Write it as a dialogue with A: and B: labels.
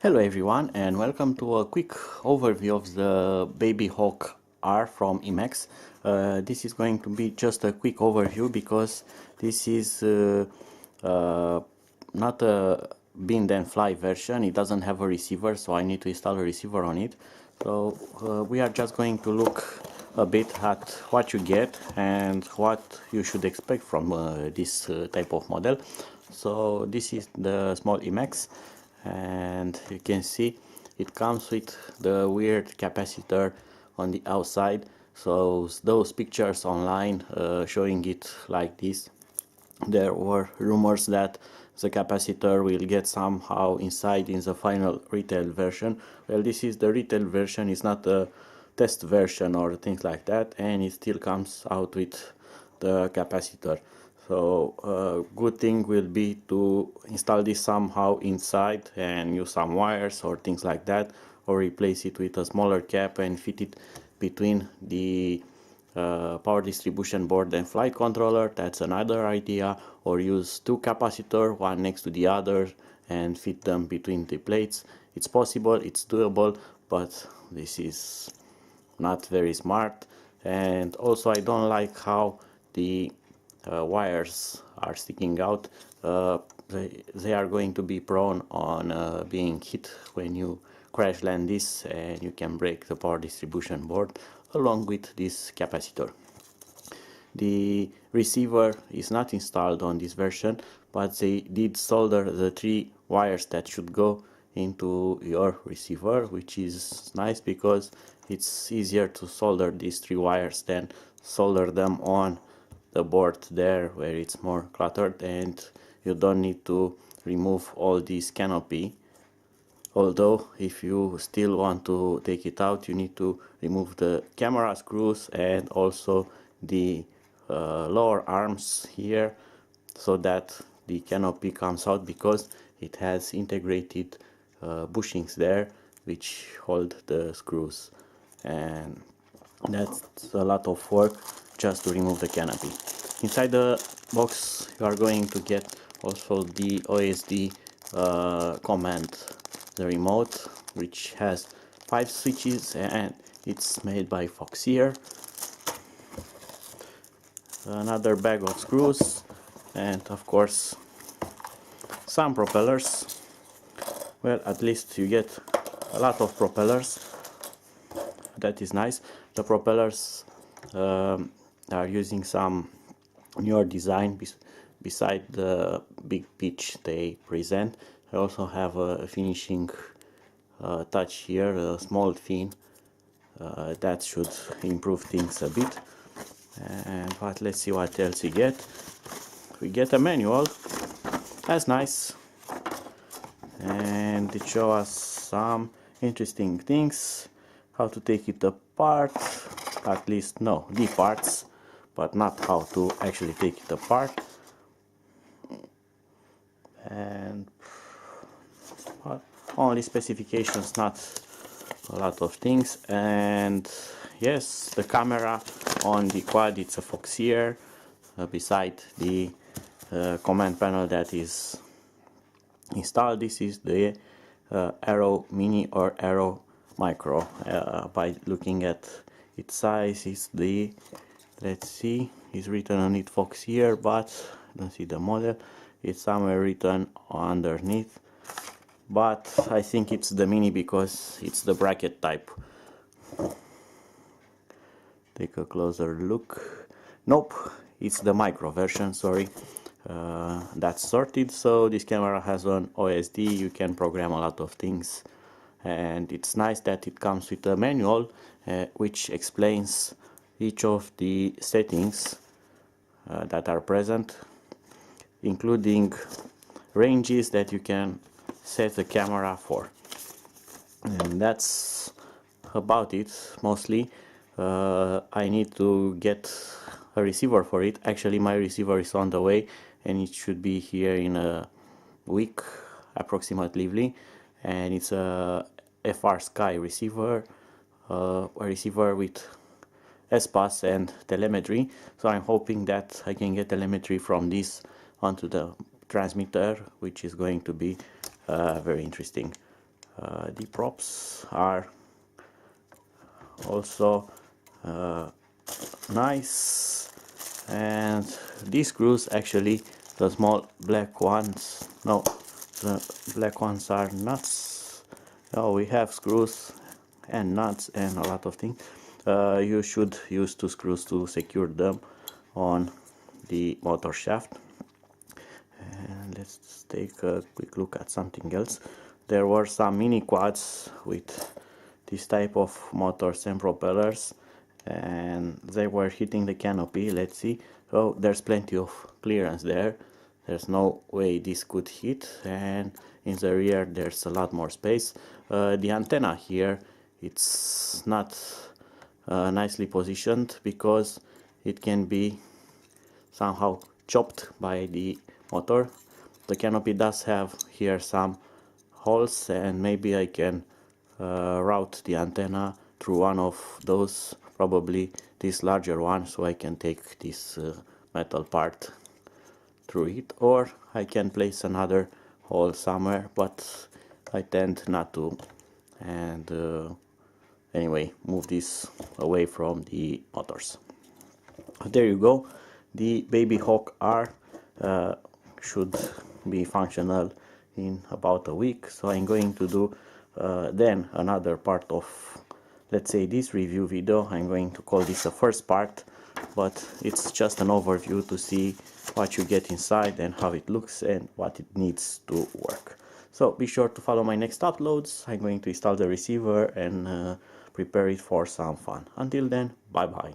A: Hello everyone, and welcome to a quick overview of the Babyhawk R from EMAX. This is going to be just a quick overview because this is not a bin and fly version. It doesn't have a receiver, so I need to install a receiver on it. So we are just going to look a bit at what you get and what you should expect from this type of model. So this is the small EMAX, and you can see it comes with the weird capacitor on the outside. So those pictures online showing it like this, there were rumors that the capacitor will get somehow inside in the final retail version. Well, this is the retail version, it's not a test version or things like that, and it still comes out with the capacitor. So good thing will be to install this somehow inside and use some wires or things like that, or replace it with a smaller cap and fit it between the power distribution board and flight controller. That's another idea. Or use two capacitors, one next to the other, and fit them between the plates. It's possible, it's doable, but this is not very smart. And also I don't like how the wires are sticking out. They are going to be prone on being hit when you crash land this, and you can break the power distribution board along with this capacitor. The receiver is not installed on this version, but they did solder the three wires that should go into your receiver, which is nice because it's easier to solder these three wires than solder them on the board there where it's more cluttered, and you don't need to remove all this canopy. Although if you still want to take it out, you need to remove the camera screws and also the lower arms here, so that the canopy comes out, because it has integrated bushings there which hold the screws, and that's a lot of work just to remove the canopy. Inside the box you are going to get also the OSD command, the remote, which has 5 switches, and it's made by Foxeer. Another bag of screws, and of course some propellers. Well, at least you get a lot of propellers. That is nice. The propellers are using some newer design beside the big pitch they present. I also have a finishing touch here, a small fin that should improve things a bit. But let's see what else we get. We get a manual. That's nice, and it shows us some interesting things, how to take it apart, at least no, the parts, but not how to actually take it apart. And only specifications, not a lot of things. And yes, the camera on the quad, it's a Foxeer, beside the command panel that is installed. This is the Aero Mini or Aero Micro. By looking at its size, it's the, let's see, it's written on it Foxeer, but I don't see the model. It's somewhere written underneath, but I think it's the Mini because it's the bracket type. Take a closer look. Nope, it's the micro version, sorry. That's sorted. So this camera has an OSD, you can program a lot of things, and it's nice that it comes with a manual which explains each of the settings that are present, including ranges that you can set the camera for. And that's about it mostly. I need to get a receiver for it. Actually, my receiver is on the way, and it should be here in a week approximately. And it's a FR Sky receiver, a receiver with SPAS and telemetry. So I'm hoping that I can get telemetry from this onto the transmitter, which is going to be very interesting. The props are also nice, and these screws, actually the small black ones, no, the black ones are nuts. Oh, we have screws and nuts and a lot of things. You should use 2 screws to secure them on the motor shaft. And let's take a quick look at something else. There were some mini quads with this type of motors and propellers, and they were hitting the canopy. Let's see. So there's plenty of clearance there. There's no way this could hit, and in the rear there's a lot more space. The antenna here, it's not nicely positioned because it can be somehow chopped by the motor. The canopy does have here some holes, and maybe I can route the antenna through one of those, probably this larger one, so I can take this metal part through it, or I can place another hole somewhere, but I tend not to, and anyway, move this away from the motors. There you go. The Babyhawk R should be functional in about a week, so I'm going to do then another part of, let's say, this review video. I'm going to call this a first part, but it's just an overview to see what you get inside and how it looks and what it needs to work. So be sure to follow my next uploads. I'm going to install the receiver and prepare it for some fun. Until then, bye bye.